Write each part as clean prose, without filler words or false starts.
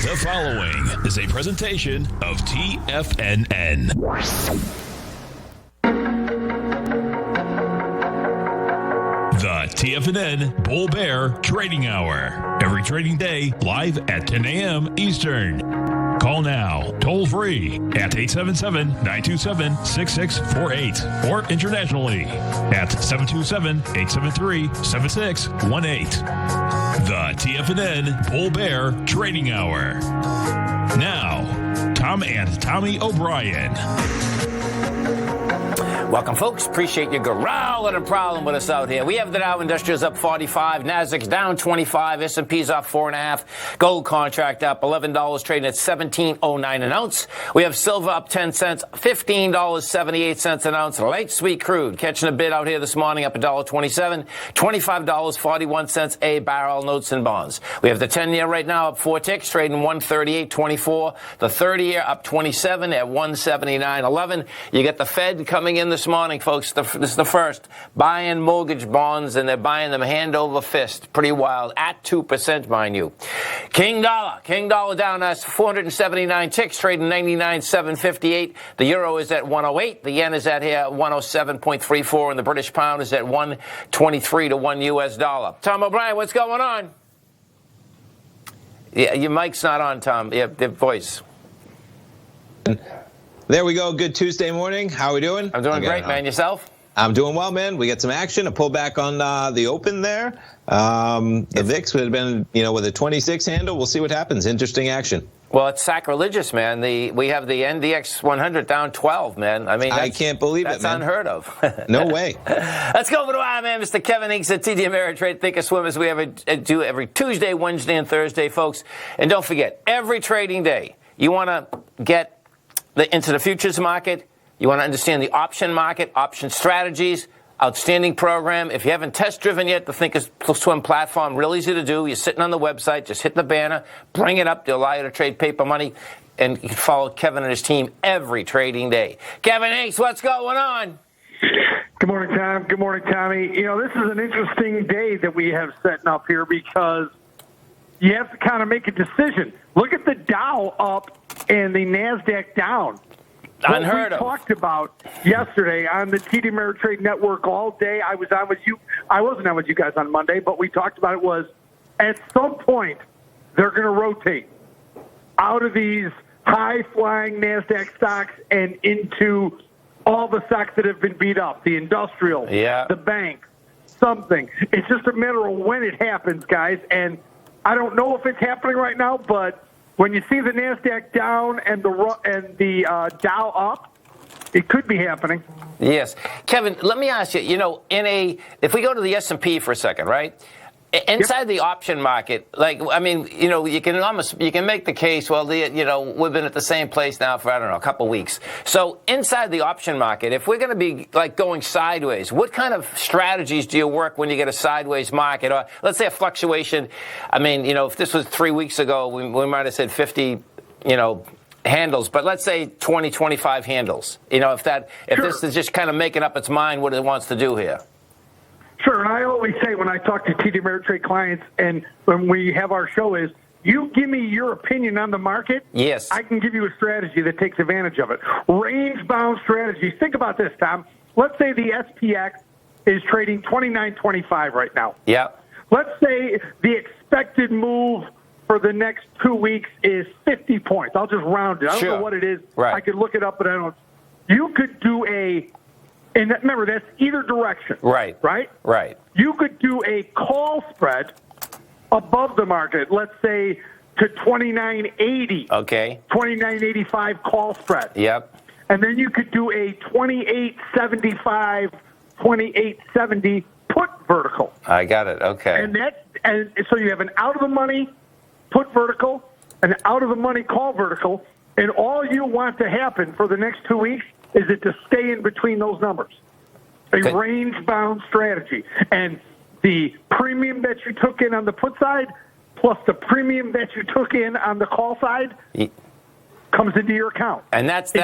The following is a presentation of TFNN. The TFNN Bull Bear Trading Hour. Every trading day, live at 10 a.m. Eastern. Call now, toll free at 877-927-6648 or internationally at 727-873-7618. The TFNN Bull Bear Trading Hour. Now, Tom and Tommy O'Brien. Welcome, folks. Appreciate you growling and prowling with us out here. We have the Dow Industrials up 45, Nasdaq's down 25, S&P's up 4.5, gold contract up $11, trading at $17.09 an ounce. We have silver up 10 cents, $15.78 an ounce. Light sweet crude catching a bid out here this morning up $1.27, $25.41 a barrel. Notes and bonds. We have the 10-year right now up 4 ticks, trading 138.24. The 30-year up 27 at 179.11. You get the Fed coming in this morning, folks. This is the first buying mortgage bonds, and they're buying them hand over fist. Pretty wild. At 2%, mind you. King dollar down. That's 479 ticks, trading 99.758. The euro is at 108. The yen is at here 107.34, and the British pound is at 123 to 1 U.S. dollar. Tom O'Brien, what's going on? Yeah, your mic's not on, Tom. Yeah, the voice. There we go. Good Tuesday morning. How are we doing? I'm doing great, man. Yourself? I'm doing well, man. We got some action, a pullback on the open there. The VIX would have been, with a 26 handle. We'll see what happens. Interesting action. Well, it's sacrilegious, man. We have the NDX 100 down 12, man. I mean, I can't believe it, man. That's unheard of. No way. Let's go over to our man, Mr. Kevin Inks at TD Ameritrade Thinkorswim, as we do every Tuesday, Wednesday, and Thursday, folks. And don't forget, every trading day, you want to get into the futures market. You want to understand the option market, option strategies, outstanding program. If you haven't test driven yet, the Thinkorswim platform, real easy to do. You're sitting on the website, just hit the banner, bring it up. They'll allow you to trade paper money, and you can follow Kevin and his team every trading day. Kevin Inks, what's going on? Good morning, Tom. Good morning, Tommy. This is an interesting day that we have setting up here because you have to kind of make a decision. Look at the Dow up and the NASDAQ down. Unheard of. We talked about yesterday on the TD Ameritrade Network all day. I was on with you. I wasn't on with you guys on Monday, but we talked about it was at some point they're going to rotate out of these high-flying NASDAQ stocks and into all the stocks that have been beat up, the industrial, the bank, something. It's just a matter of when it happens, guys, and I don't know if it's happening right now, but when you see the NASDAQ down and the Dow up, it could be happening. Yes. Kevin, let me ask you, if we go to the S&P for a second, right? Inside the option market, you can make the case, well, we've been at the same place now for, a couple weeks. So inside the option market, if we're going to be going sideways, what kind of strategies do you work when you get a sideways market? Or let's say a fluctuation. If this was 3 weeks ago, we might have said 50, handles, but let's say 20, 25 handles. If this is just kind of making up its mind what it wants to do here. Sure, and I always say when I talk to TD Ameritrade clients and when we have our show is, you give me your opinion on the market, yes, I can give you a strategy that takes advantage of it. Range-bound strategies. Think about this, Tom. Let's say the SPX is trading 29.25 right now. Yeah. Let's say the expected move for the next 2 weeks is 50 points. I'll just round it. I don't know what it is. Right. I could look it up, but I don't. You could do and remember, that's either direction. Right. Right? Right. You could do a call spread above the market, let's say to 29.80. Okay. 29.85 call spread. Yep. And then you could do a 28.75, 28.70 put vertical. I got it. Okay. And so you have an out of the money put vertical, an out of the money call vertical, and all you want to happen for the next 2 weeks is it to stay in between those numbers. A range-bound strategy. And the premium that you took in on the put side plus the premium that you took in on the call side comes into your account. And that's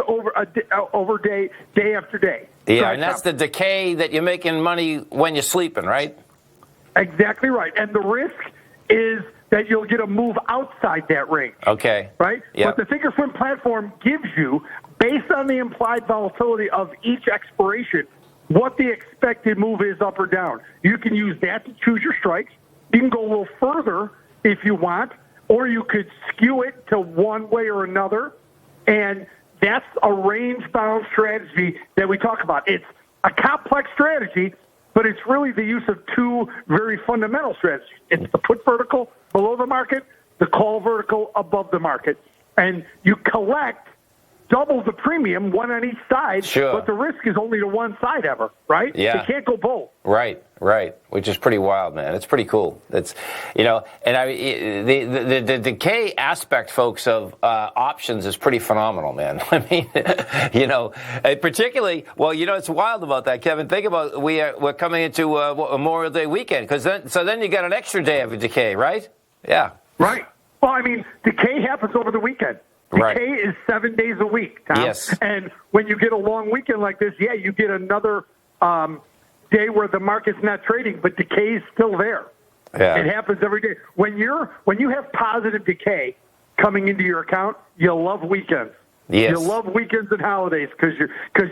over day after day. Yeah, and that's the decay that you're making money when you're sleeping, right? Exactly right. And the risk is that you'll get a move outside that range. Okay. Right? Yep. But the thinkorswim platform gives you, based on the implied volatility of each expiration, what the expected move is up or down. You can use that to choose your strikes. You can go a little further if you want, or you could skew it to one way or another. And that's a range-bound strategy that we talk about. It's a complex strategy, but it's really the use of two very fundamental strategies. It's the put vertical below the market, the call vertical above the market. And you collect double the premium, one on each side, Sure. but the risk is only to one side ever, right? Yeah. You can't go both. Right, which is pretty wild, man. It's pretty cool. It's, and the decay aspect, folks, of options is pretty phenomenal, man. I mean, particularly, well, it's wild about that, Kevin. Think about we're coming into Memorial Day weekend, then you got an extra day of a decay, right? Yeah. Right. Well, I mean, decay happens over the weekend. Decay Right. is 7 days a week, Tom. Yes. And when you get a long weekend like this, you get another day where the market's not trading, but decay is still there. Yeah. It happens every day. When you have positive decay coming into your account, you love weekends. Yes. You love weekends and holidays because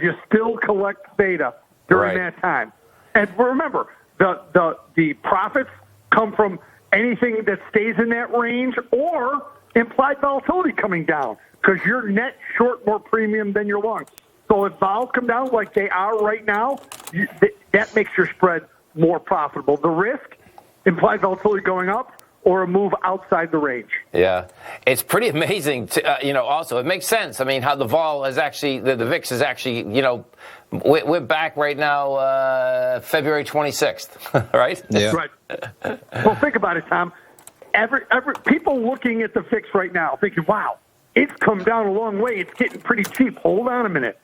you still collect beta during Right. that time. And remember, the profits come from anything that stays in that range or implied volatility coming down because you're net short more premium than you're long. So if vols come down like they are right now, that makes your spread more profitable. The risk, implied volatility going up or a move outside the range. Yeah. It's pretty amazing, also. It makes sense. I mean, how the vol is actually, the VIX is actually, we're back right now, February 26th, right? Yeah. Right. Well, think about it, Tom. Every people looking at the VIX right now thinking, wow, it's come down a long way. It's getting pretty cheap. Hold on a minute.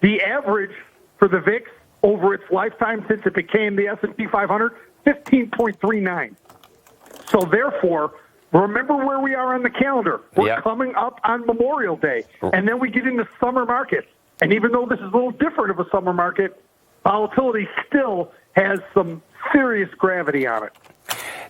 The average for the VIX over its lifetime since it became the S&P 500, 15.39. So therefore, remember where we are on the calendar. We're coming up on Memorial Day, and then we get into summer markets. And even though this is a little different of a summer market, volatility still has some serious gravity on it.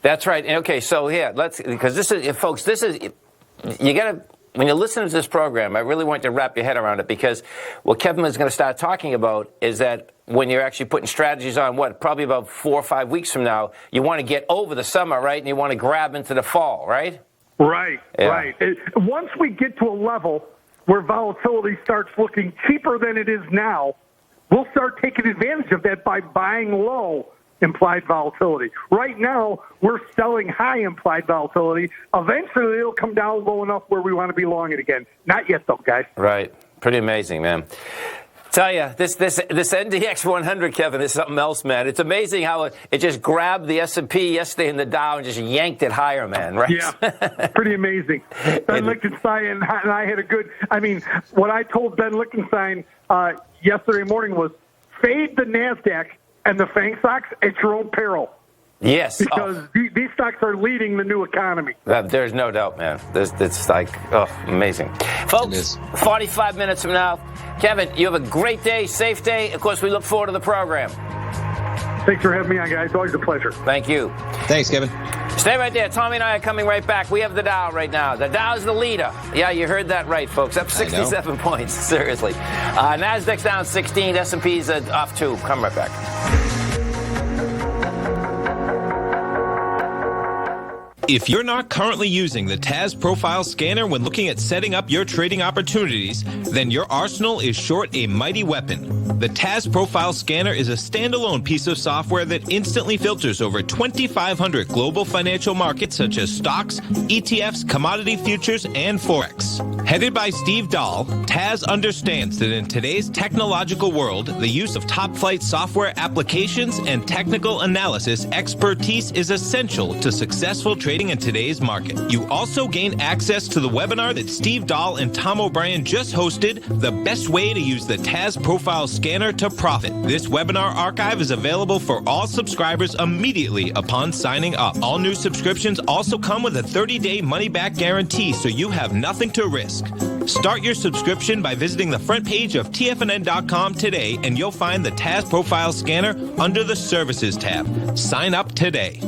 That's right. Okay, so because this is, folks, you got to, when you listen to this program, I really want you to wrap your head around it because what Kevin is going to start talking about is that when you're actually putting strategies on, probably about 4 or 5 weeks from now, you want to get over the summer, right? And you want to grab into the fall, right? Right, Yeah. right. Once we get to a level where volatility starts looking cheaper than it is now, we'll start taking advantage of that by buying low implied volatility. Right now, we're selling high implied volatility. Eventually, it'll come down low enough where we want to be long it again. Not yet, though, guys. Right. Pretty amazing, man. Tell you, this NDX 100, Kevin, is something else, man. It's amazing how it just grabbed the S&P yesterday in the Dow and just yanked it higher, man, right? Yeah, pretty amazing. Ben Lichtenstein and I had what I told Ben Lichtenstein yesterday morning was fade the NASDAQ and the FANG stocks at your own peril. Yes. Because these stocks are leading the new economy. There's no doubt, man. It's like, amazing. Folks, 45 minutes from now, Kevin, you have a great day, safe day. Of course, we look forward to the program. Thanks for having me on, guys. Always a pleasure. Thank you. Thanks, Kevin. Stay right there. Tommy and I are coming right back. We have the Dow right now. The Dow's the leader. Yeah, you heard that right, folks. Up 67 points. Seriously. NASDAQ's down 16. S&P's off 2. Come right back. If you're not currently using the TAS Profile Scanner when looking at setting up your trading opportunities, then your arsenal is short a mighty weapon. The TAS Profile Scanner is a standalone piece of software that instantly filters over 2,500 global financial markets such as stocks, ETFs, commodity futures, and Forex. Headed by Steve Dahl, TAS understands that in today's technological world, the use of top-flight software applications and technical analysis expertise is essential to successful trading in today's market. You also gain access to the webinar that Steve Dahl and Tom O'Brien just hosted, The Best Way to Use the TAS Profile Scanner to Profit. This webinar archive is available for all subscribers immediately upon signing up. All new subscriptions also come with a 30-day money-back guarantee, so you have nothing to risk. Start your subscription by visiting the front page of TFNN.com today, and you'll find the TAS Profile Scanner under the Services tab. Sign up today.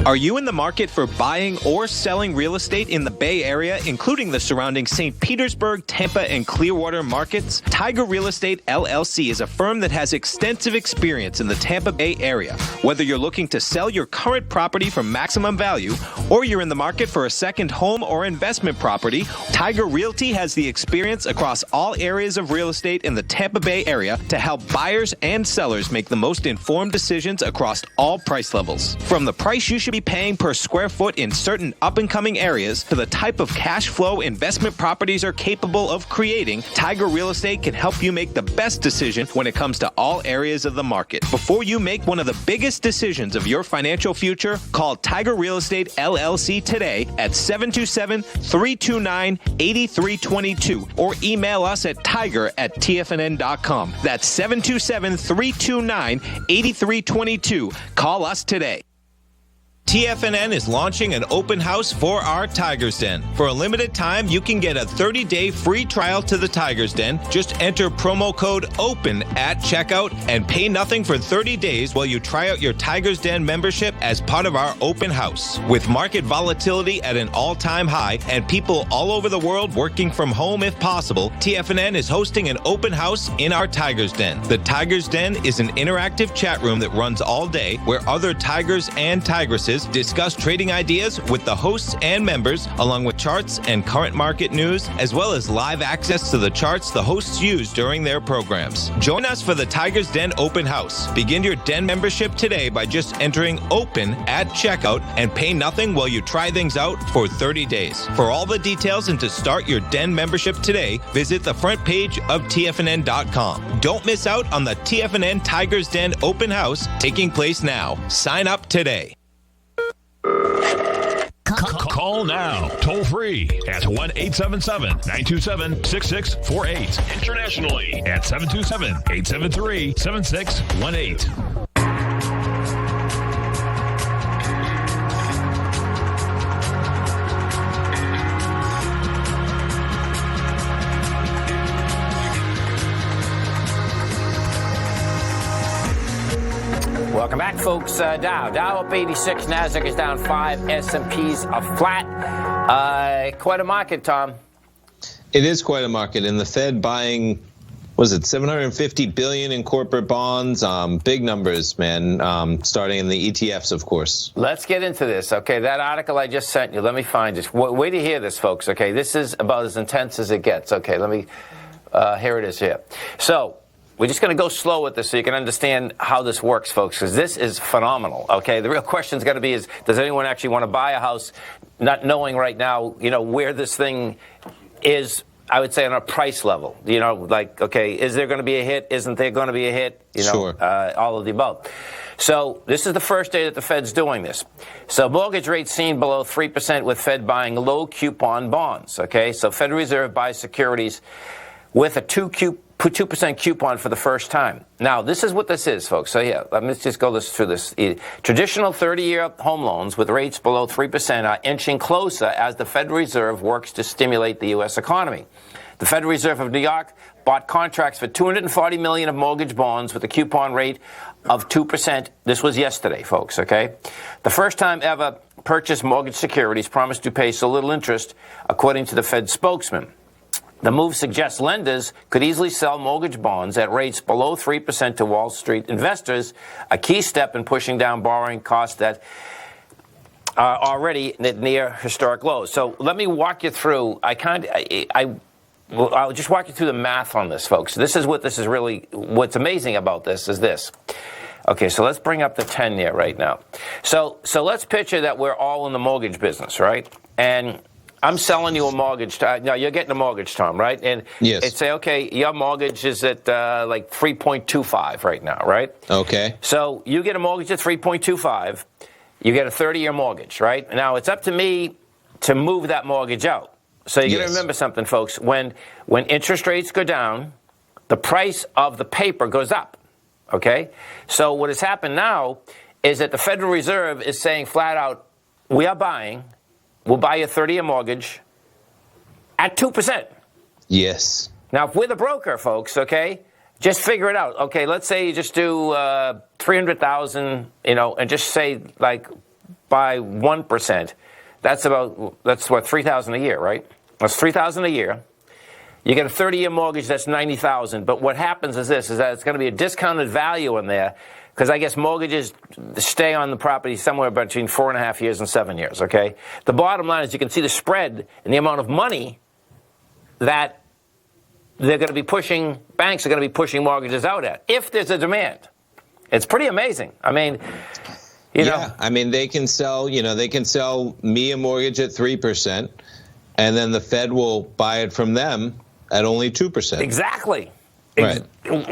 Are you in the market for buying or selling real estate in the Bay Area, including the surrounding St. Petersburg, Tampa, and Clearwater markets? Tiger Real Estate LLC is a firm that has extensive experience in the Tampa Bay area. Whether you're looking to sell your current property for maximum value, or you're in the market for a second home or investment property, Tiger Realty has the experience across all areas of real estate in the Tampa Bay area to help buyers and sellers make the most informed decisions across all price levels. From the price you should be paying per square foot in certain up-and-coming areas to the type of cash flow investment properties are capable of creating, Tiger Real Estate can help you make the best decision when it comes to all areas of the market. Before you make one of the biggest decisions of your financial future, call Tiger Real Estate LLC today at 727-329-8322 or email us at tiger@tfnn.com. That's 727-329-8322. Call us today. TFNN is launching an open house for our Tiger's Den. For a limited time, you can get a 30-day free trial to the Tiger's Den. Just enter promo code OPEN at checkout and pay nothing for 30 days while you try out your Tiger's Den membership as part of our open house. With market volatility at an all-time high and people all over the world working from home if possible, TFNN is hosting an open house in our Tiger's Den. The Tiger's Den is an interactive chat room that runs all day where other tigers and tigresses discuss trading ideas with the hosts and members, along with charts and current market news, as well as live access to the charts the hosts use during their programs. Join us for the Tiger's Den Open House. Begin your Den membership today by just entering OPEN at checkout and pay nothing while you try things out for 30 days. For all the details and to start your Den membership today, visit the front page of TFNN.com. Don't miss out on the TFNN Tiger's Den Open House taking place now. Sign up today. Call now, toll free at 1-877-927-6648. Internationally at 727-873-7618. Welcome back, folks. Dow up 86, Nasdaq is down 5, S&P's are flat. Quite a market, Tom. It is quite a market, and the Fed buying, was it $750 billion in corporate bonds? Big numbers, man. Starting in the ETFs, of course. Let's get into this. Okay, that article I just sent you. Let me find it. Wait to hear this, folks. Okay, this is about as intense as it gets. Okay, let me. Here it is. Here. So. We're just going to go slow with this so you can understand how this works, folks, because this is phenomenal, okay? The real question's got to be is, does anyone actually want to buy a house not knowing right now, where this thing is, I would say, on a price level? Okay, is there going to be a hit? Isn't there going to be a hit? Sure. All of the above. So this is the first day that the Fed's doing this. So mortgage rates seen below 3% with Fed buying low coupon bonds, okay? So Federal Reserve buys securities with a 2% coupon for the first time. Now, this is what this is, folks. So, yeah, let's just go through this. Traditional 30-year home loans with rates below 3% are inching closer as the Federal Reserve works to stimulate the U.S. economy. The Federal Reserve of New York bought contracts for $240 million of mortgage bonds with a coupon rate of 2%. This was yesterday, folks, okay? The first time ever purchased mortgage securities promised to pay so little interest, according to the Fed spokesman. The move suggests lenders could easily sell mortgage bonds at rates below 3% to Wall Street investors, a key step in pushing down borrowing costs that are already near historic lows. So let me walk you through. I'll just walk you through the math on this, folks. This is really, what's amazing about this is this. Okay, so let's bring up the 10-year right now. So let's picture that we're all in the mortgage business, right? And I'm selling you a mortgage. Now, you're getting a mortgage, Tom, right? And yes. It'd say, okay, your mortgage is at like 3.25 right now, right? Okay. So you get a mortgage at 3.25. You get a 30-year mortgage, right? Now, it's up to me to move that mortgage out. So you got to remember something, folks. When interest rates go down, the price of the paper goes up, okay? So what has happened now is that the Federal Reserve is saying flat out, we are buying. We'll buy you a 30-year mortgage at 2%. Yes. Now, if we're the broker, folks, okay, just figure it out. Okay, let's say you just do $300,000, and just say, like, by 1%, that's what, $3,000 a year, right? That's $3,000 a year. You get a 30-year mortgage, that's $90,000. But what happens is that it's going to be a discounted value in there, because I guess mortgages stay on the property somewhere between 4.5 years and 7 years, okay? The bottom line is you can see the spread and the amount of money that they're going to be pushing, banks are going to be pushing mortgages out at, if there's a demand. It's pretty amazing. I mean, you know. I mean, they can sell me a mortgage at 3%, and then the Fed will buy it from them at only 2%. Exactly. Right.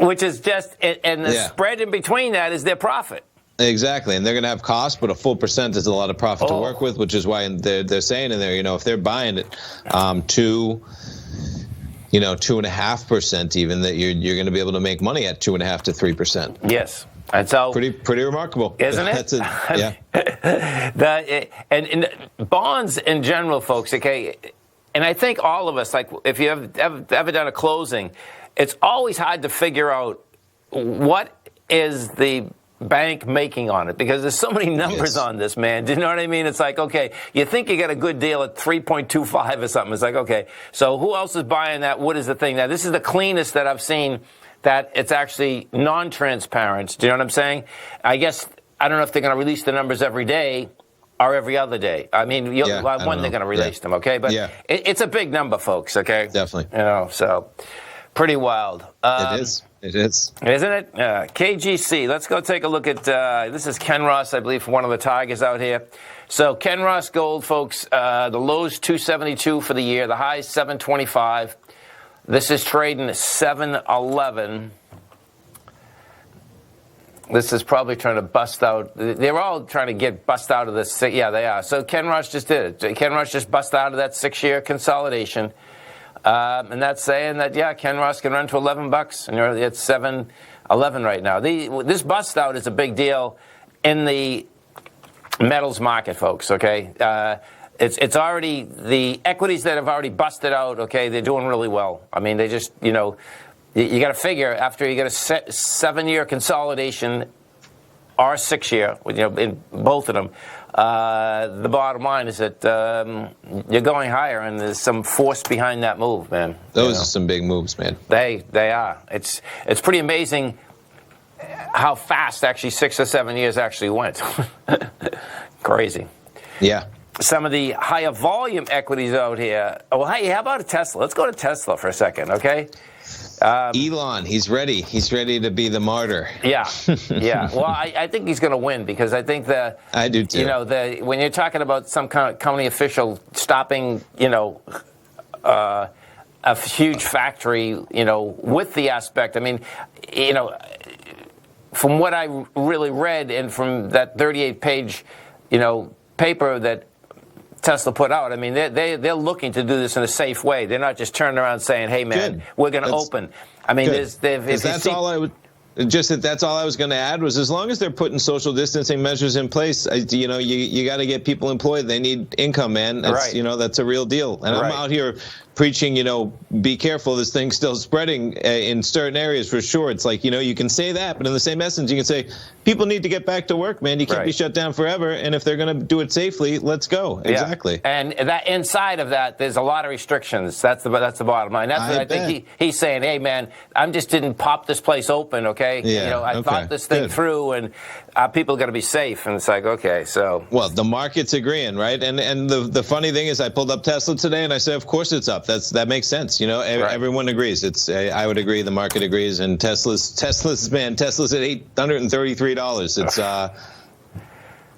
Which is just, and the spread in between that is their profit. Exactly, and they're going to have costs, but a full percent is a lot of profit to work with, which is why they're saying in there, if they're buying it 2.5% even, that you're going to be able to make money at 2.5 to 3%. Yes. And so pretty remarkable, isn't it? That's it. Yeah. and bonds in general, folks. Okay, and I think all of us, like, if you have ever done a closing, it's always hard to figure out what is the bank making on it, because there's so many numbers on this, man. Do you know what I mean? It's like, okay, you think you got a good deal at 3.25 or something. It's like, okay, so who else is buying that? What is the thing? Now, this is the cleanest that I've seen, that it's actually non-transparent. Do you know what I'm saying? I guess, I don't know if they're going to release the numbers every day or every other day. I mean, when they're going to release them, okay? But it's a big number, folks, okay? Definitely. So pretty wild. It is. It is. Isn't it? KGC. Let's go take a look at, this is Ken Ross, I believe, one of the Tigers out here. So Ken Ross Gold, folks, the low's 272 for the year. The high's 725. This is trading at 711. This is probably trying to bust out. They're all trying to bust out of this. Yeah, they are. So Ken Ross just did it. Ken Ross just busted out of that 6-year consolidation. And that's saying that, Ken Ross can run to $11, and you're at 711 right now. This bust out is a big deal in the metals market, folks, okay? It's already, the equities that have already busted out, okay, they're doing really well. I mean, they just, you got to figure, after you get a 7-year consolidation or 6-year, in both of them, the bottom line is that you're going higher, and there's some force behind that move, man. Those are some big moves, man. They are. It's pretty amazing how fast actually 6 or 7 years actually went. Crazy. Yeah. Some of the higher volume equities out here. Well, hey, how about a Tesla? Let's go to Tesla for a second, okay? Elon, he's ready. He's ready to be the martyr. Yeah. Well, I think he's going to win, because I think I do too. When you're talking about some kind of company official stopping, a huge factory, with the aspect. I mean, from what I really read, and from that 38-page, paper that Tesla put out, I mean, they're looking to do this in a safe way. They're not just turning around saying, "Hey, man, we're going to open." I mean, that's all I would. That's all I was going to add, was as long as they're putting social distancing measures in place, you got to get people employed. They need income, man. That's, that's a real deal. And I'm out here preaching, be careful, this thing's still spreading in certain areas for sure. It's like, you can say that, but in the same essence, you can say people need to get back to work, man. You can't be shut down forever. And if they're going to do it safely, let's go. Yeah. Exactly. And that inside of that, there's a lot of restrictions. That's the bottom line. That's what I think he's saying. Hey, man, I just didn't pop this place open, okay? Yeah, I thought this thing through, and people are going to be safe. And it's like, okay, so. Well, the market's agreeing, right? And the funny thing is, I pulled up Tesla today, and I said, of course it's up. That makes sense. Everyone agrees. I would agree. The market agrees. And Tesla's at $833.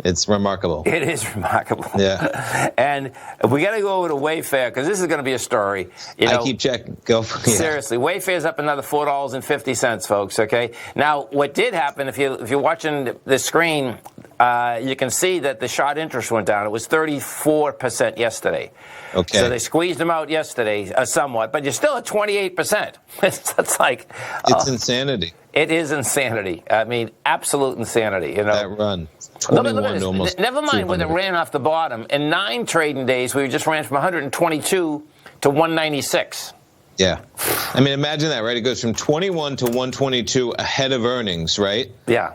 It's remarkable. It is remarkable. Yeah. And we got to go over to Wayfair, because this is going to be a story. I keep checking. Seriously, Wayfair's up another $4.50, folks. Okay. Now, what did happen? If you're watching the screen, you can see that the short interest went down. It was 34% yesterday. Okay. So they squeezed them out yesterday, somewhat, but you're still at 28%. It's like it's insanity. It is insanity. I mean, absolute insanity. That run. 21 to almost. Never mind when it ran off the bottom. In 9 trading days, we just ran from 122 to 196. Yeah. I mean, imagine that, right? It goes from 21 to 122 ahead of earnings, right? Yeah.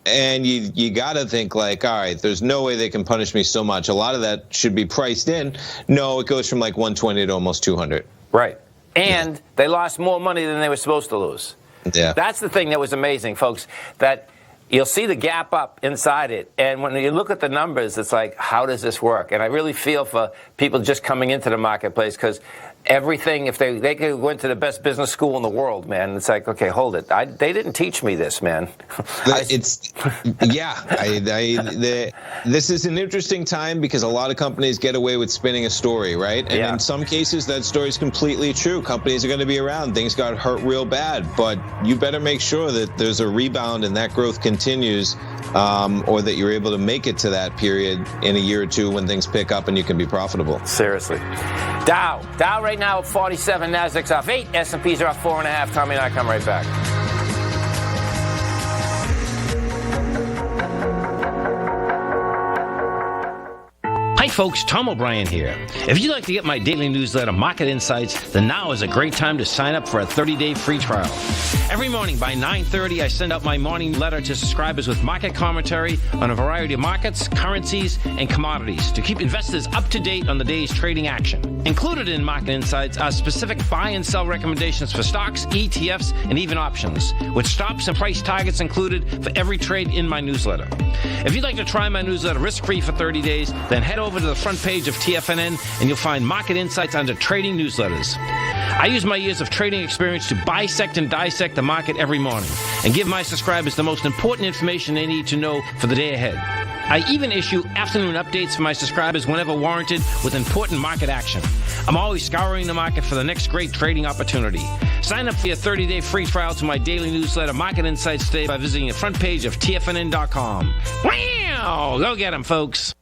And you got to think like, all right, there's no way they can punish me so much. A lot of that should be priced in. No, it goes from like 120 to almost 200. Right. And they lost more money than they were supposed to lose. Yeah. That's the thing that was amazing, folks, that you'll see the gap up inside it. And when you look at the numbers, it's like, how does this work? And I really feel for people just coming into the marketplace, because everything, if they could go into the best business school in the world, man, it's like, okay, hold it. They didn't teach me this, man. This is an interesting time because a lot of companies get away with spinning a story, right? And in some cases, that story is completely true. Companies are going to be around. Things got hurt real bad, but you better make sure that there's a rebound and that growth continues, or that you're able to make it to that period in a year or two when things pick up and you can be profitable. Seriously. Dow right now at 47, Nasdaq's off 8, S&Ps are off 4.5. Tommy and I come right back. Hi folks, Tom O'Brien here. If you'd like to get my daily newsletter, Market Insights, then now is a great time to sign up for a 30-day free trial. Every morning by 9:30, I send out my morning letter to subscribers with market commentary on a variety of markets, currencies, and commodities to keep investors up to date on the day's trading action. Included in Market Insights are specific buy and sell recommendations for stocks, ETFs, and even options, with stops and price targets included for every trade in my newsletter. If you'd like to try my newsletter risk-free for 30 days, then head over to the front page of TFNN and you'll find Market Insights under Trading Newsletters. I use my years of trading experience to bisect and dissect the market every morning and give my subscribers the most important information they need to know for the day ahead. I even issue afternoon updates for my subscribers whenever warranted with important market action. I'm always scouring the market for the next great trading opportunity. Sign up for your 30-day free trial to my daily newsletter, Market Insights, today by visiting the front page of TFNN.com. Wow! Go get them, folks.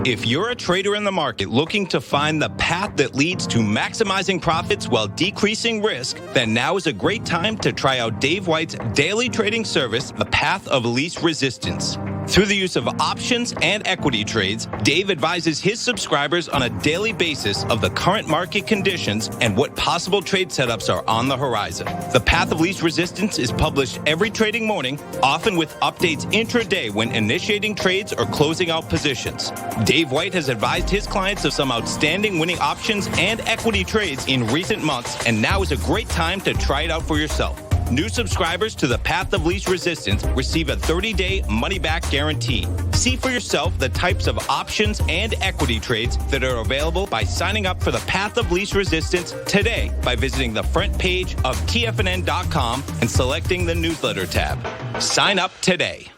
If you're a trader in the market looking to find the path that leads to maximizing profits while decreasing risk, then now is a great time to try out Dave White's daily trading service, The Path of Least Resistance. Through the use of options and equity trades, Dave advises his subscribers on a daily basis of the current market conditions and what possible trade setups are on the horizon. The Path of Least Resistance is published every trading morning, often with updates intraday when initiating trades or closing out positions. Dave White has advised his clients of some outstanding winning options and equity trades in recent months, and now is a great time to try it out for yourself. New subscribers to the Path of Least Resistance receive a 30-day money-back guarantee. See for yourself the types of options and equity trades that are available by signing up for the Path of Least Resistance today by visiting the front page of TFNN.com and selecting the newsletter tab. Sign up today.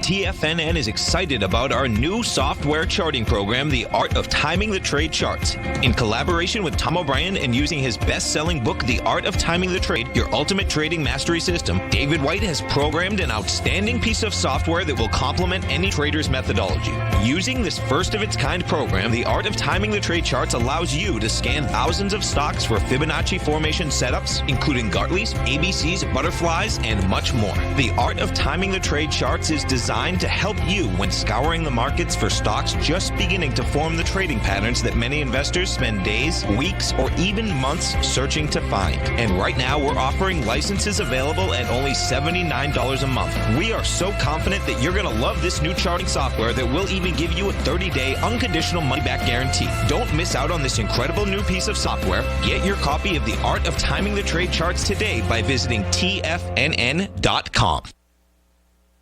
TFNN is excited about our new software charting program, The Art of Timing the Trade Charts. In collaboration with Tom O'Brien and using his best-selling book, The Art of Timing the Trade, Your Ultimate Trading Mastery System, David White has programmed an outstanding piece of software that will complement any trader's methodology. Using this first-of-its-kind program, The Art of Timing the Trade Charts allows you to scan thousands of stocks for Fibonacci formation setups, including Gartley's, ABC's, butterflies, and much more. The Art of Timing the Trade Charts is designed to help you when scouring the markets for stocks just beginning to form the trading patterns that many investors spend days, weeks, or even months searching to find. And right now, we're offering licenses available at only $79 a month. We are so confident that you're going to love this new charting software that will even give you a 30-day unconditional money-back guarantee. Don't miss out on this incredible new piece of software. Get your copy of The Art of Timing the Trade Charts today by visiting TFNN.com.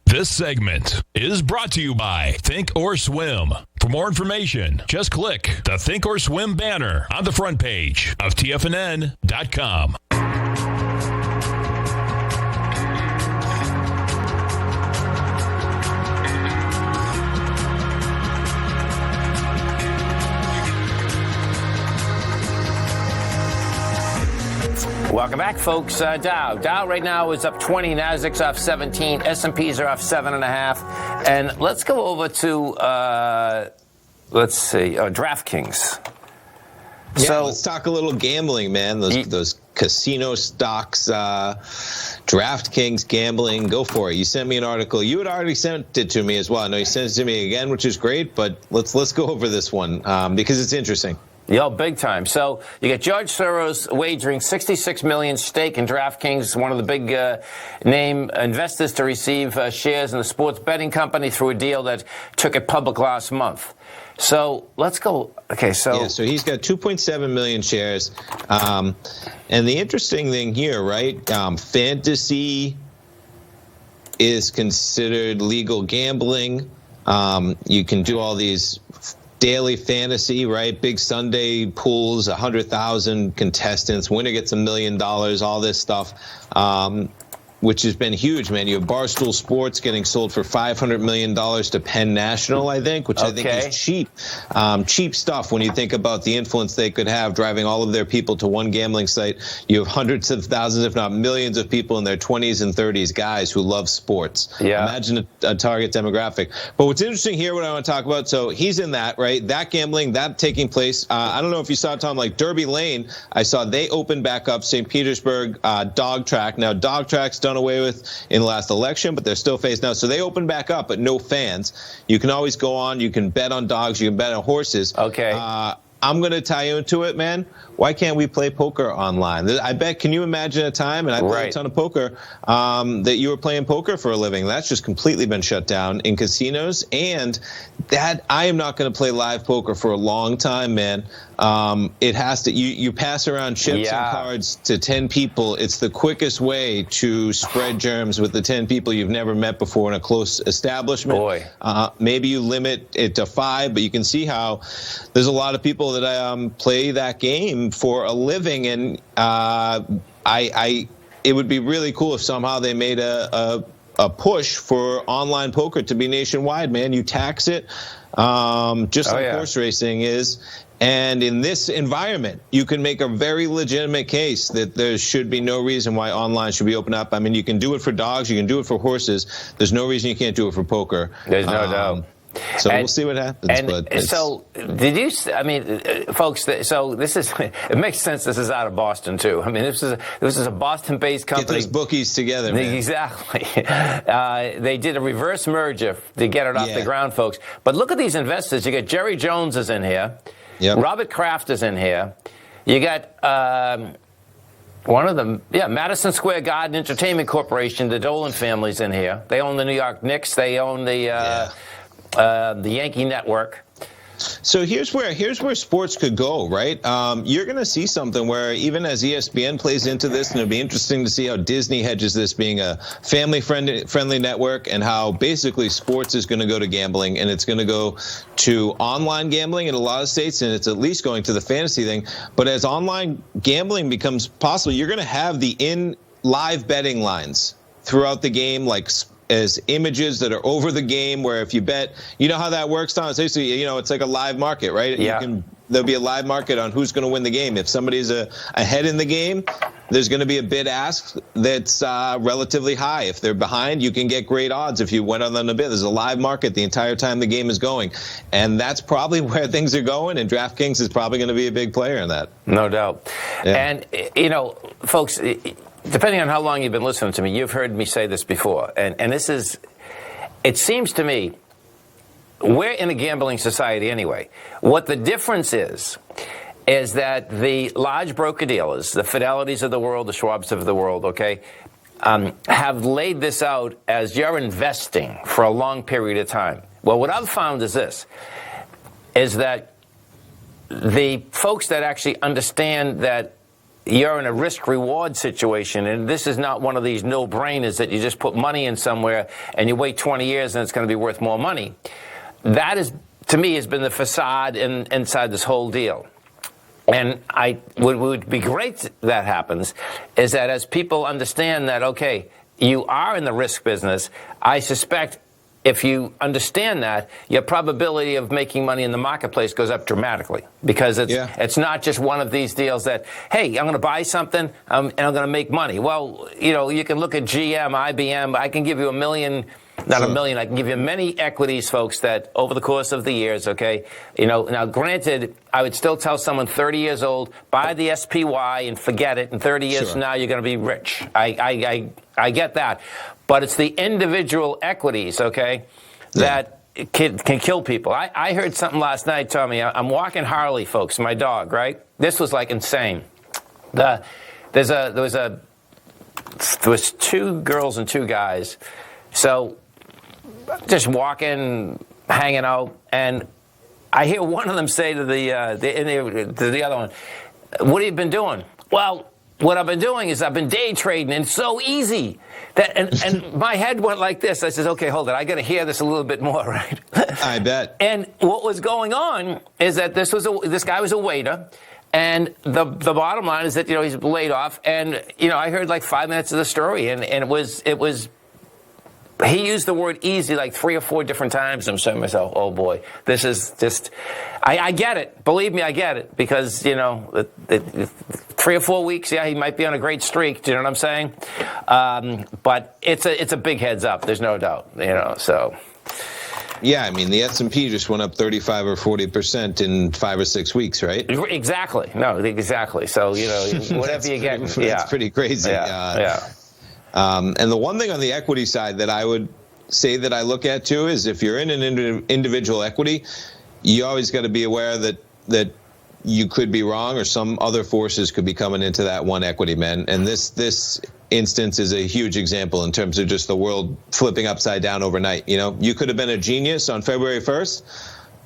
This segment is brought to you by Think or Swim. For more information, just click the Think or Swim banner on the front page of TFNN.com. Welcome back, folks. Dow right now is up 20, Nasdaq's off 17, S&Ps are off 7.5. And let's go over to, DraftKings. Yeah, so let's talk a little gambling, man. Those casino stocks, DraftKings gambling. Go for it. You sent me an article. You had already sent it to me as well. I know you sent it to me again, which is great. But let's go over this one because it's interesting. Yeah, big time. So you get George Soros wagering $66 million stake in DraftKings, one of the big name investors to receive shares in the sports betting company through a deal that took it public last month. So let's go. Okay, so he's got 2.7 million shares, and the interesting thing here, right? Fantasy is considered legal gambling. You can do all these daily fantasy, right? Big Sunday pools, 100,000 contestants, winner gets $1 million, all this stuff, which has been huge, man. You have Barstool Sports getting sold for $500 million to Penn National, I think, which I think is cheap. Cheap stuff when you think about the influence they could have driving all of their people to one gambling site. You have hundreds of thousands, if not millions of people in their 20s and 30s, guys who love sports. Yeah. Imagine a target demographic. But what's interesting here, what I want to talk about, so he's in that, right? That gambling, that taking place. I don't know if you saw, Tom, like Derby Lane, I saw they opened back up St. Petersburg dog track. Now, dog track's done away with in the last election, but they're still phased out. So they open back up, but no fans. You can always go on. You can bet on dogs. You can bet on horses. Okay. I'm going to tie you into it, man. Why can't we play poker online? I bet, can you imagine a time, and I play a ton of poker, that you were playing poker for a living? That's just completely been shut down in casinos. And that I am not going to play live poker for a long time, man. It has to, you pass around chips and cards to 10 people. It's the quickest way to spread germs with the 10 people you've never met before in a close establishment. Boy. Maybe you limit it to 5, but you can see how there's a lot of people that play that game for a living, and it would be really cool if somehow they made a push for online poker to be nationwide, man. You tax it, just like horse racing is. And in this environment, you can make a very legitimate case that there should be no reason why online should be opened up. I mean, you can do it for dogs, you can do it for horses. There's no reason you can't do it for poker. There's no doubt. So we'll see what happens. And so, did you? I mean, folks. So this is. It makes sense. This is out of Boston too. I mean, this is a Boston-based company. Get those bookies together, man. Exactly. They did a reverse merger to get it off the ground, folks. But look at these investors. You got Jerry Jones is in here. Yep. Robert Kraft is in here. You got. One of them, Madison Square Garden Entertainment Corporation. The Dolan family's in here. They own the New York Knicks. They own the Yankee Network. So here's where sports could go, right? You're going to see something where even as ESPN plays into this, and it'll be interesting to see how Disney hedges this being a family-friendly network, and how basically sports is going to go to gambling, and it's going to go to online gambling in a lot of states, and it's at least going to the fantasy thing. But as online gambling becomes possible, you're going to have the in-live betting lines throughout the game, like as images that are over the game, where if you bet, you know how that works, Tom? It's basically, it's like a live market, right? Yeah. There'll be a live market on who's going to win the game. If somebody's ahead in the game, there's going to be a bid ask that's relatively high. If they're behind, you can get great odds if you went on them a bid. There's a live market the entire time the game is going. And that's probably where things are going, and DraftKings is probably going to be a big player in that. No doubt. Yeah. And, folks, depending on how long you've been listening to me, you've heard me say this before. And this is, it seems to me, we're in a gambling society anyway. What the difference is that the large broker-dealers, the Fidelities of the world, the Schwabs of the world, have laid this out as you're investing for a long period of time. Well, what I've found is this, is that the folks that actually understand that you're in a risk-reward situation, and this is not one of these no-brainers that you just put money in somewhere and you wait 20 years and it's going to be worth more money. That is, to me, has been the facade inside this whole deal. And what would be great that happens is that as people understand that, okay, you are in the risk business, I suspect if you understand that, your probability of making money in the marketplace goes up dramatically, because it's not just one of these deals that, hey, I'm going to buy something and I'm going to make money. Well, you can look at GM, IBM. I can give you $1 million. Not $1 million. I can give you many equities, folks, that over the course of the years, now granted, I would still tell someone 30 years old, buy the SPY and forget it. In 30 years from now, you're going to be rich. I get that. But it's the individual equities, that can kill people. I heard something last night, Tommy. I'm walking Harley, folks, my dog, right? This was like insane. There was 2 girls and 2 guys. So just walking, hanging out, and I hear one of them say to the other one, "What have you been doing?" "Well, what I've been doing is I've been day trading, and it's so easy." And my head went like this. I said, "Okay, hold it. I got to hear this a little bit more, right?" I bet. And what was going on is that this guy was a waiter. And the bottom line is that, he's laid off. And, I heard like 5 minutes of the story, and it was he used the word easy like 3 or 4 different times. I'm saying to myself, oh boy, this is just, I get it. Believe me, I get it. Because, 3 or 4 weeks, yeah, he might be on a great streak. Do you know what I'm saying? But it's a big heads up. There's no doubt, so. Yeah, I mean, the S&P just went up 35 or 40% in 5 or 6 weeks, right? Exactly. No, exactly. So, whatever you get. That's pretty crazy. Yeah. And the one thing on the equity side that I would say that I look at, too, is if you're in an individual equity, you always got to be aware that you could be wrong or some other forces could be coming into that one equity, man. And this instance is a huge example in terms of just the world flipping upside down overnight. You could have been a genius on February 1st,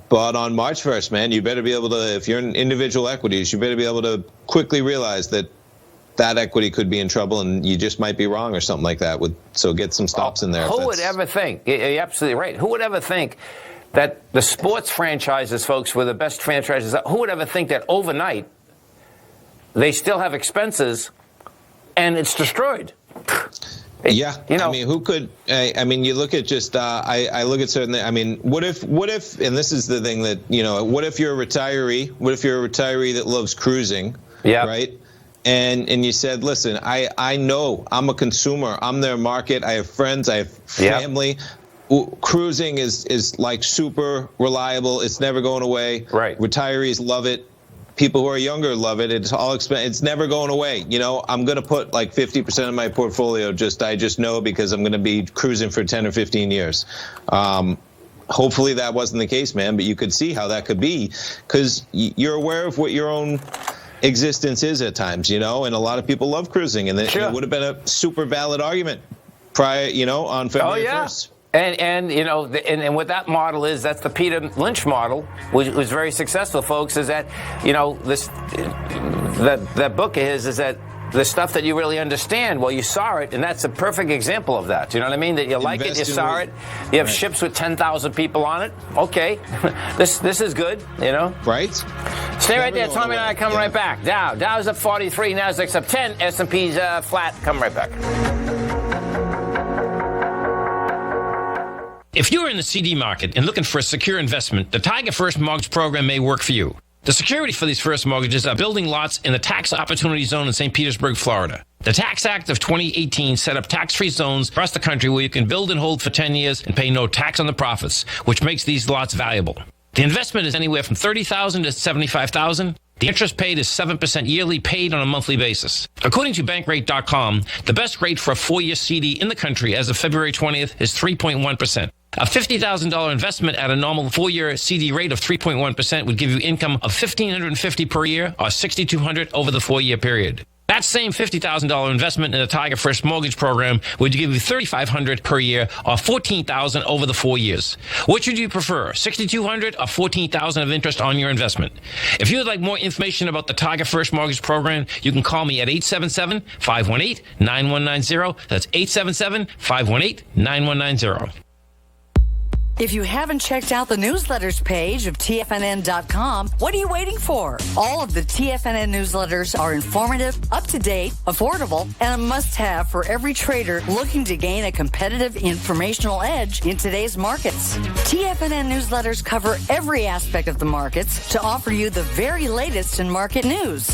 but on March 1st, man, you better be able to, if you're in individual equities, you better be able to quickly realize that equity could be in trouble and you just might be wrong or something like that. So get some stops in there. Who would ever think, you're absolutely right, who would ever think that the sports franchises, folks, were the best franchises? Who would ever think that overnight they still have expenses and it's destroyed? Yeah, I mean, who could? I mean, you look at just. I look at certain. I mean, what if? And this is the thing that what if you're a retiree? What if you're a retiree that loves cruising? Yeah. Right. And you said, listen, I know I'm a consumer. I'm their market. I have friends. I have family. Yep. Cruising is like super reliable. It's never going away. Right. Retirees love it. People who are younger love it. It's all it's never going away. I'm going to put like 50% of my portfolio I just know because I'm going to be cruising for 10 or 15 years. Hopefully that wasn't the case, man, but you could see how that could be because you're aware of what your own existence is at times, and a lot of people love cruising, and it would have been a super valid argument prior, on February 1st. And what that model is, that's the Peter Lynch model, which was very successful, folks, is that, that book is that the stuff that you really understand, well, you saw it, and that's a perfect example of that. You know what I mean? That you like it, you saw it. You have ships with 10,000 people on it. Okay, this is good, Right. Stay right there. Tommy and I come right back. Dow's up 43, Nasdaq's up 10, S&P's flat. Come right back. If you're in the CD market and looking for a secure investment, the Tiger First Mortgage Program may work for you. The security for these first mortgages are building lots in the tax opportunity zone in St. Petersburg, Florida. The Tax Act of 2018 set up tax-free zones across the country where you can build and hold for 10 years and pay no tax on the profits, which makes these lots valuable. The investment is anywhere from $30,000 to $75,000. The interest paid is 7% yearly, paid on a monthly basis. According to Bankrate.com, the best rate for a 4-year CD in the country as of February 20th is 3.1%. A $50,000 investment at a normal 4-year CD rate of 3.1% would give you income of $1,550 per year or $6,200 over the 4-year period. That same $50,000 investment in the Tiger First Mortgage Program would give you $3,500 per year or $14,000 over the 4 years. Which would you prefer, $6,200 or $14,000 of interest on your investment? If you would like more information about the Tiger First Mortgage Program, you can call me at 877-518-9190. That's 877-518-9190. If you haven't checked out the newsletters page of TFNN.com, what are you waiting for? All of the TFNN newsletters are informative, up-to-date, affordable, and a must-have for every trader looking to gain a competitive informational edge in today's markets. TFNN newsletters cover every aspect of the markets to offer you the very latest in market news.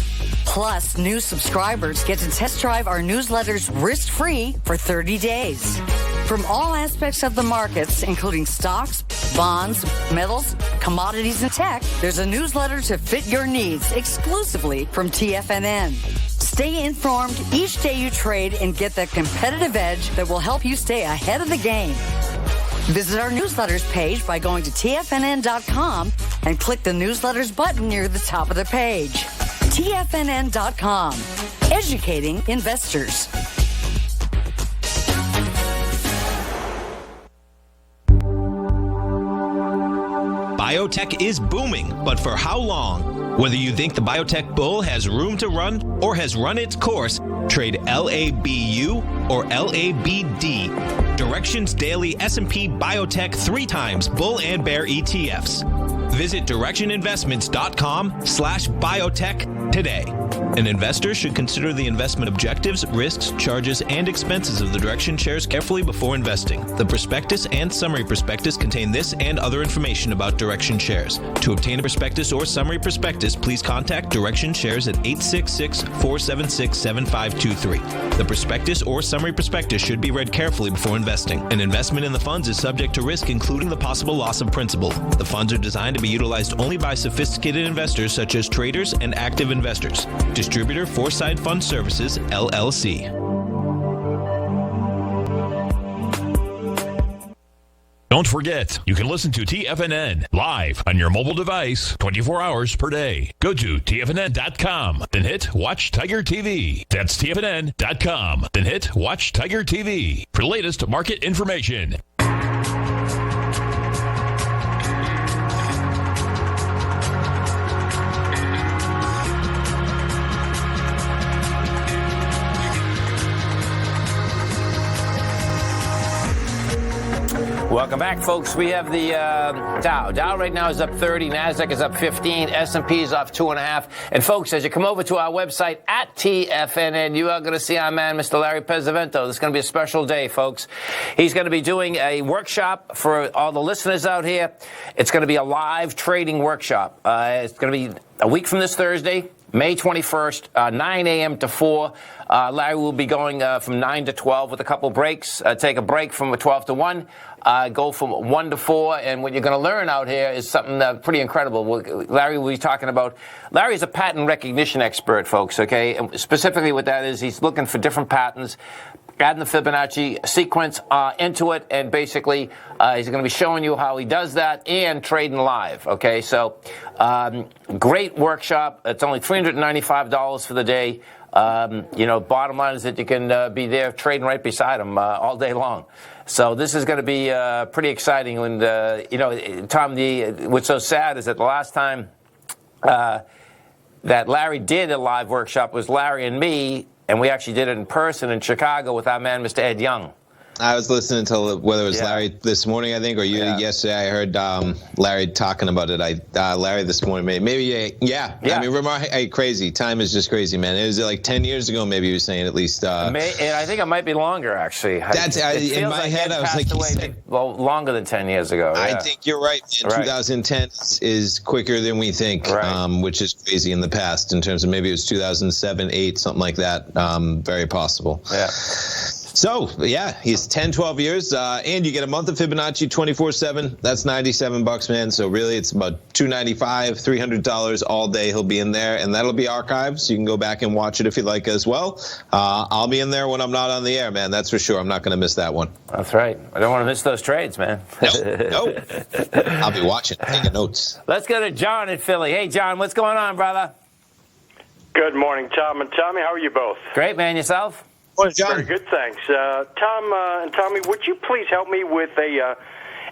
Plus, new subscribers get to test drive our newsletters risk-free for 30 days. From all aspects of the markets, including stocks, bonds, metals, commodities, and tech, there's a newsletter to fit your needs exclusively from TFNN. Stay informed each day you trade and get that competitive edge that will help you stay ahead of the game. Visit our newsletters page by going to TFNN.com and click the newsletters button near the top of the page. TFNN.com, educating investors. Biotech is booming, but for how long? Whether you think the biotech bull has room to run or has run its course, trade LABU or LABD. Direction's daily S&P Biotech 3 times bull and bear ETFs. Visit directioninvestments.com/biotech today. An investor should consider the investment objectives, risks, charges, and expenses of the Direction shares carefully before investing. The prospectus and summary prospectus contain this and other information about Direction shares. To obtain a prospectus or summary prospectus, please contact Direction shares at 866-476-7523. The prospectus or summary prospectus should be read carefully before investing. An investment in the funds is subject to risk, including the possible loss of principal. The funds are designed to be utilized only by sophisticated investors such as traders and active investors. Distributor Foreside Fund Services, LLC. Don't forget, you can listen to TFNN live on your mobile device 24 hours per day. Go to TFNN.com, then hit Watch Tiger TV. That's TFNN.com, then hit Watch Tiger TV for the latest market information. Welcome back, folks. We have the Dow. Dow right now is up 30. NASDAQ is up 15. S&P is off 2.5. And, folks, as you come over to our website at TFNN, you are going to see our man, Mr. Larry Pesavento. This is going to be a special day, folks. He's going to be doing a workshop for all the listeners out here. It's going to be a live trading workshop. It's going to be a week from this Thursday, May 21st, 9 a.m. to 4. Larry will be going from 9 to 12 with a couple breaks. Take a break from 12 to 1. Go from 1 to 4, and what you're going to learn out here is something pretty incredible. Larry will be talking about. Larry's a pattern recognition expert, folks, okay? And specifically what that is, he's looking for different patterns, adding the Fibonacci sequence into it, and basically he's going to be showing you how he does that and trading live, okay? So great workshop. It's only $395 for the day. Bottom line is that you can be there trading right beside him all day long. So this is going to be pretty exciting. And, Tom, what's so sad is that the last time that Larry did a live workshop was Larry and me, and we actually did it in person in Chicago with our man, Mr. Ed Young. I was listening to whether it was Larry this morning, I think, or you yesterday. I heard Larry talking about it. Larry this morning, maybe. I mean, crazy. Time is just crazy, man. It was like 10 years ago, maybe he was saying at least. And I think it might be longer, actually. In my head, I was like, longer than 10 years ago. I think you're right, man. Right. 2010 is quicker than we think, which is crazy in the past in terms of maybe it was 2007, 8, something like that. Very possible. Yeah. So, he's 10, 12 years, and you get a month of Fibonacci 24/7. That's $97, man. So really, it's about $295, $300 all day. He'll be in there, and that'll be archived, so you can go back and watch it if you like as well. I'll be in there when I'm not on the air, man. That's for sure. I'm not going to miss that one. That's right. I don't want to miss those trades, man. No. I'll be watching, taking notes. Let's go to John in Philly. Hey, John, what's going on, brother? Good morning, Tom and Tommy. How are you both? Great, man. Yourself? Very good, thanks. Tom and Tommy, would you please help me with a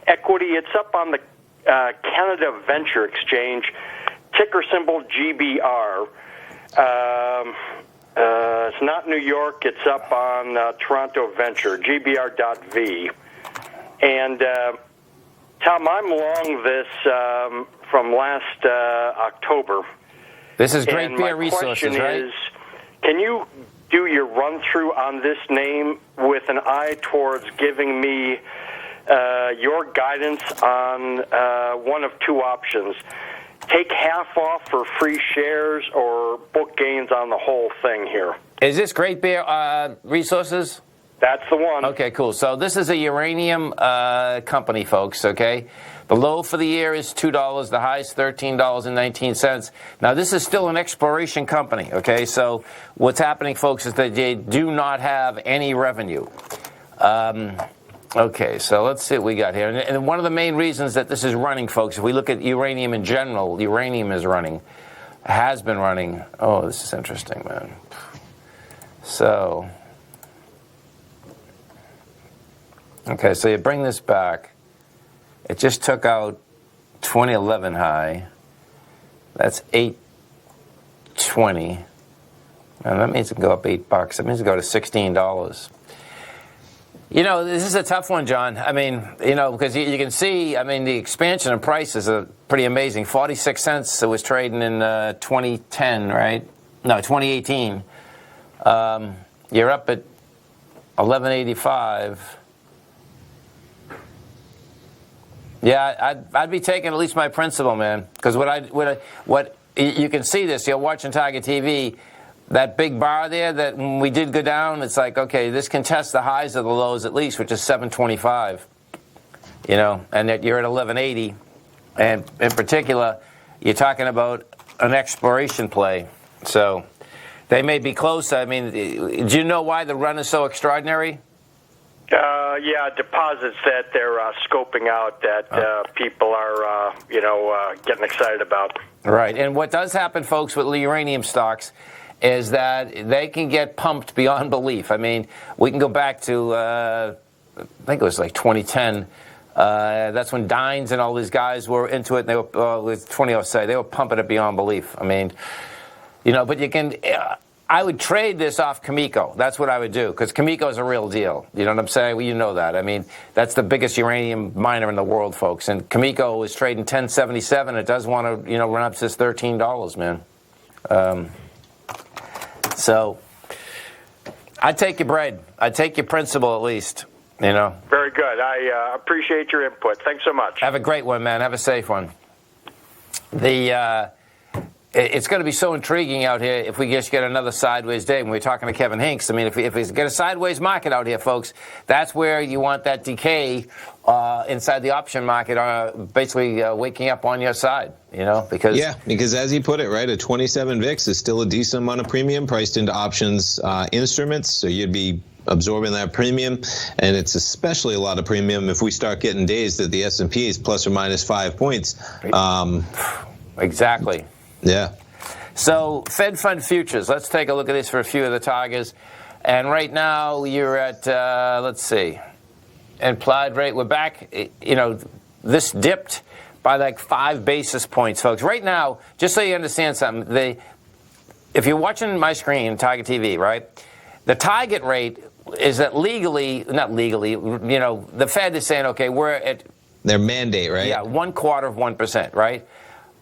equity? It's up on the Canada Venture Exchange, ticker symbol GBR. It's not New York. It's up on Toronto Venture, GBR.V. And, Tom, I'm long this from last October. This is Great Bear Resources, right? Is, can you do your run-through on this name with an eye towards giving me your guidance on one of two options? Take half off for free shares or book gains on the whole thing here. Is this Great Bear Resources? That's the one. Okay, cool. So this is a uranium company, folks, okay? The low for the year is $2. The high is $13.19. Now, this is still an exploration company, okay? So what's happening, folks, is that they do not have any revenue. Okay, so let's see what we got here. And one of the main reasons that this is running, folks, if we look at uranium in general, uranium is running, has been running. Oh, this is interesting, man. So, okay, so you bring this back. It just took out 2011 high. That's 820. And that means it can go up $8. That means it can go to $16. You know, this is a tough one, John. I mean, you know, because you can see, I mean, the expansion in prices are pretty amazing. 46 cents it was trading in 2010, right? No, 2018. You're up at 11.85. Yeah, I'd be taking at least my principal, man. Because what you can see this. You're watching Tiger TV. That big bar there, that when we did go down, it's like, okay, this can test the highs of the lows at least, which is 725. You know, and that you're at 1180. And in particular, you're talking about an exploration play. So they may be close. I mean, do you know why the run is so extraordinary? Yeah, deposits that they're scoping out that people are, getting excited about. Right. And what does happen, folks, with uranium stocks is that they can get pumped beyond belief. I mean, we can go back to, I think it was like 2010. That's when Dines and all these guys were into it. And they were, with 2007, they were pumping it beyond belief. I mean, you know, but you can, I would trade this off Cameco. That's what I would do, because Cameco is a real deal. You know what I'm saying? Well, you know that. I mean, that's the biggest uranium miner in the world, folks. And Cameco is trading $10.77. It does want to, run up to this $13, man. So I'd take your bread. I'd take your principal at least, Very good. I appreciate your input. Thanks so much. Have a great one, man. Have a safe one. It's going to be so intriguing out here if we just get another sideways day. When we were talking to Kevin Hinks, I mean, if we get a sideways market out here, folks, that's where you want that decay inside the option market, basically waking up on your side, because... Yeah, because as he put it, right, a 27 VIX is still a decent amount of premium priced into options instruments, so you'd be absorbing that premium, and it's especially a lot of premium if we start getting days that the S&P is plus or minus 5 points. Exactly. Yeah. So Fed Fund futures, let's take a look at this for a few of the targets. And right now you're at, let's see, implied rate. We're back, this dipped by like 5 basis points, folks. Right now, just so you understand something, if you're watching my screen, Tiger TV, right, the target rate is that not legally, the Fed is saying, okay, we're at... Their mandate, right? Yeah, 1/4%, right?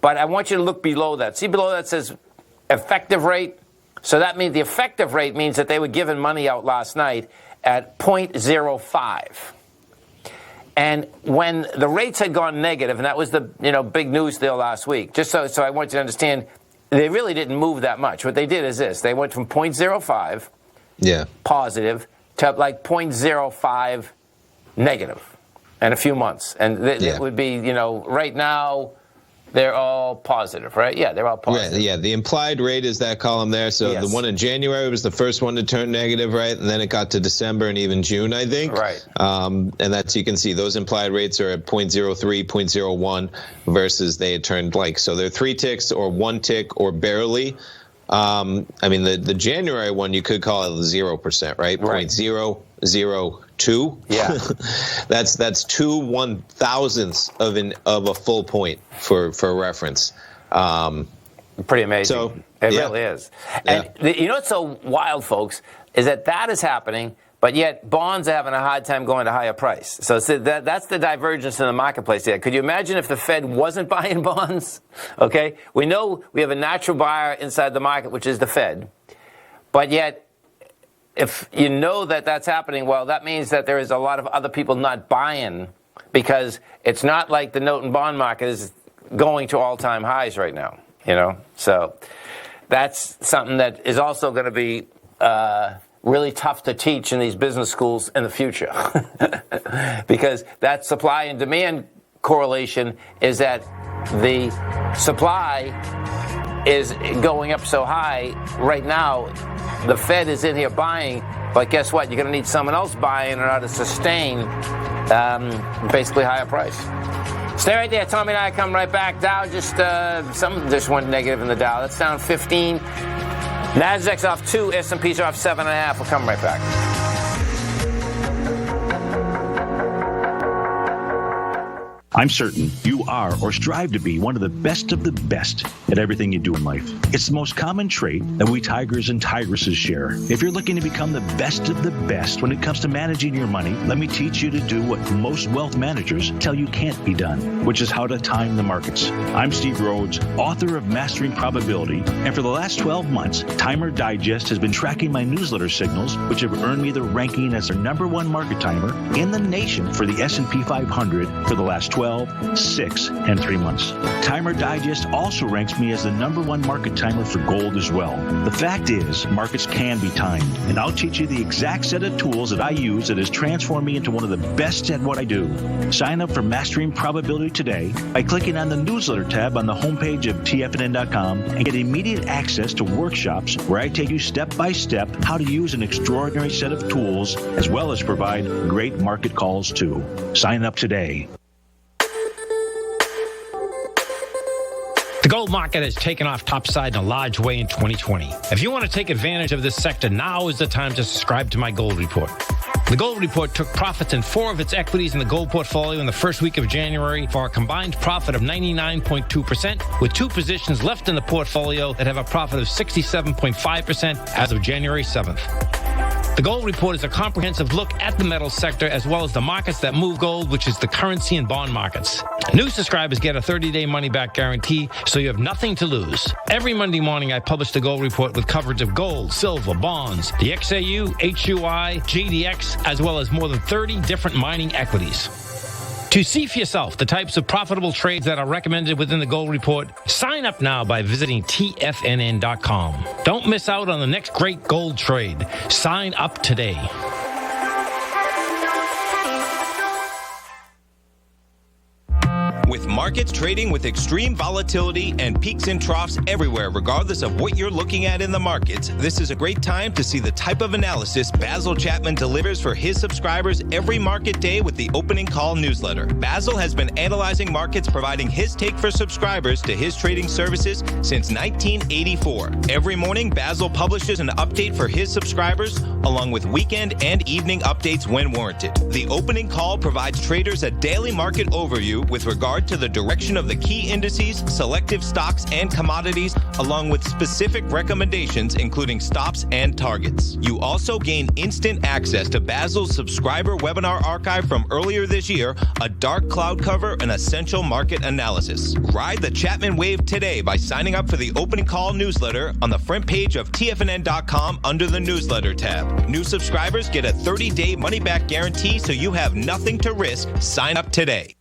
But I want you to look below that. See below that says effective rate? So that means the effective rate means that they were giving money out last night at 0.05. And when the rates had gone negative, and that was the big news deal last week, just so I want you to understand, they really didn't move that much. What they did is this. They went from 0.05 positive to like 0.05 negative in a few months. And it would be, right now, they're all positive, right? Yeah, they're all positive. Right, yeah, the implied rate is that column there. So the one in January was the first one to turn negative, right? And then it got to December and even June, I think. Right. And that's, you can see those implied rates are at 0.03, 0.01 versus they had turned blank. So they're 3 ticks or 1 tick or barely. I mean, the January one, you could call it 0%, right? 0.002. Yeah. that's 2 1,000ths of a full point for reference. Pretty amazing. So, it really is. And what's so wild, folks, is that is happening, but yet bonds are having a hard time going to higher price. So that's the divergence in the marketplace there. Could you imagine if the Fed wasn't buying bonds? Okay? We know we have a natural buyer inside the market, which is the Fed. But yet, if you know that that's happening, well, that means that there is a lot of other people not buying, because it's not like the note and bond market is going to all-time highs right now, So that's something that is also going to be really tough to teach in these business schools in the future. Because that supply and demand correlation is that the supply is going up so high right now. The Fed is in here buying But guess what? You're going to need someone else buying in order to sustain basically higher price. Stay right there. Tommy and I come right back. Dow just went negative in the Dow. That's down 15. Nasdaq's off 2. S&P's are off 7.5. We'll come right back. I'm certain you are or strive to be one of the best at everything you do in life. It's the most common trait that we tigers and tigresses share. If you're looking to become the best of the best when it comes to managing your money, let me teach you to do what most wealth managers tell you can't be done, which is how to time the markets. I'm Steve Rhodes, author of Mastering Probability, and for the last 12 months, Timer Digest has been tracking my newsletter signals, which have earned me the ranking as the #1 market timer in the nation for the S&P 500 for the last 12, 6, and 3 months. Timer Digest also ranks me as the #1 market timer for gold as well. The fact is, markets can be timed, and I'll teach you the exact set of tools that I use that has transformed me into one of the best at what I do. Sign up for Mastering Probability today by clicking on the newsletter tab on the homepage of TFNN.com and get immediate access to workshops where I take you step by step how to use an extraordinary set of tools as well as provide great market calls too. Sign up today. The gold market has taken off topside in a large way in 2020. If you want to take advantage of this sector, now is the time to subscribe to my gold report. The gold report took profits in 4 of its equities in the gold portfolio in the first week of January for a combined profit of 99.2%, with 2 positions left in the portfolio that have a profit of 67.5% as of January 7th. The gold report is a comprehensive look at the metals sector as well as the markets that move gold, which is the currency and bond markets. New subscribers get a 30-day money-back guarantee, so you have nothing to lose. Every Monday morning, I publish the gold report with coverage of gold, silver, bonds, the XAU, HUI, GDX, as well as more than 30 different mining equities. To see for yourself the types of profitable trades that are recommended within the gold report, sign up now by visiting TFNN.com. Don't miss out on the next great gold trade. Sign up today. With markets trading with extreme volatility and peaks and troughs everywhere, regardless of what you're looking at in the markets, this is a great time to see the type of analysis Basil Chapman delivers for his subscribers every market day with the Opening Call newsletter. Basil has been analyzing markets, providing his take for subscribers to his trading services since 1984. Every morning, Basil publishes an update for his subscribers, along with weekend and evening updates when warranted. The Opening Call provides traders a daily market overview with regard to the direction of the key indices, selective stocks, and commodities, along with specific recommendations, including stops and targets. You also gain instant access to Basil's subscriber webinar archive from earlier this year, a dark cloud cover, and essential market analysis. Ride the Chapman wave today by signing up for the Opening Call newsletter on the front page of TFNN.com under the newsletter tab. New subscribers get a 30-day money-back guarantee, so you have nothing to risk. Sign up today.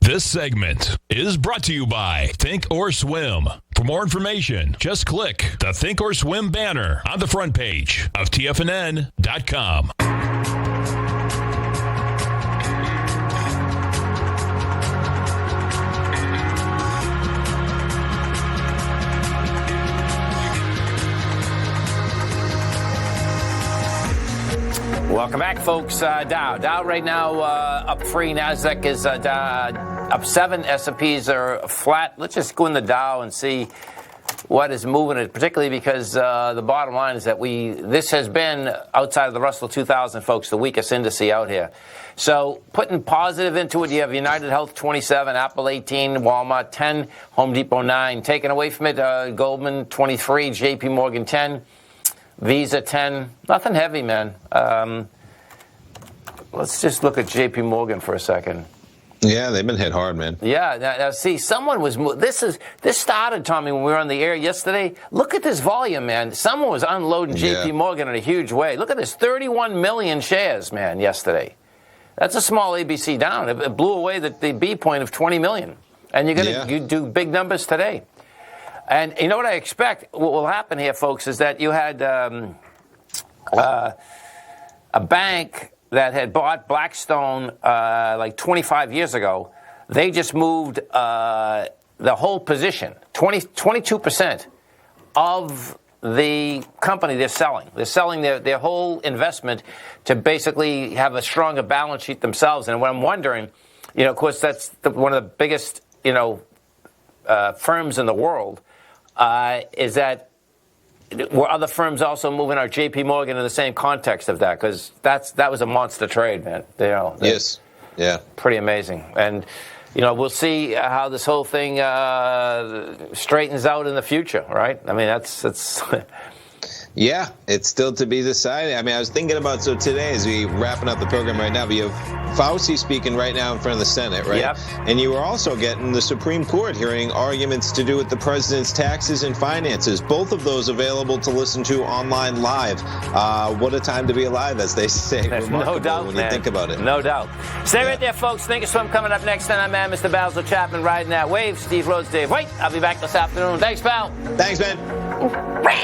This segment is brought to you by Think or Swim. For more information, just click the Think or Swim banner on the front page of TFNN.com. Welcome back, folks. Dow right now up 3. Nasdaq is up 7. S&Ps are flat. Let's just go in the Dow and see what is moving it, particularly because the bottom line is that this has been, outside of the Russell 2000, folks, the weakest index out here. So putting positive into it, you have United Health 27, Apple 18, Walmart 10, Home Depot 9. Taken away from it, Goldman 23, JP Morgan 10. Visa 10, nothing heavy, man. Let's just look at JP Morgan for a second. Yeah, they've been hit hard, man. Yeah, now see, someone was. This started, Tommy, when we were on the air yesterday. Look at this volume, man. Someone was unloading JP Morgan in a huge way. Look at this, 31 million shares, man, yesterday. That's a small ABC down. It blew away the B point of 20 million. And you do big numbers today. And you know what I expect? What will happen here, folks, is that you had a bank that had bought Blackstone like 25 years ago. They just moved the whole position, 22% of the company they're selling. They're selling their whole investment to basically have a stronger balance sheet themselves. And what I'm wondering, of course, that's one of the biggest, firms in the world, is that were other firms also moving our J.P. Morgan in the same context of that? Because that was a monster trade, man. Yes. Yeah. Pretty amazing. And, we'll see how this whole thing straightens out in the future, right? I mean, that's Yeah, it's still to be decided. I mean, I was thinking about, so today, as we wrapping up the program right now, we have Fauci speaking right now in front of the Senate, right? Yep. And you are also getting the Supreme Court hearing arguments to do with the president's taxes and finances. Both of those available to listen to online live. What a time to be alive, as they say. There's no doubt, when man. you think about it. No doubt. Stay right there, folks. Think of Swim coming up next. And I'm Mr. Basil Chapman riding that wave. Steve Rhodes, Dave White. I'll be back this afternoon. Thanks, pal. Thanks, man.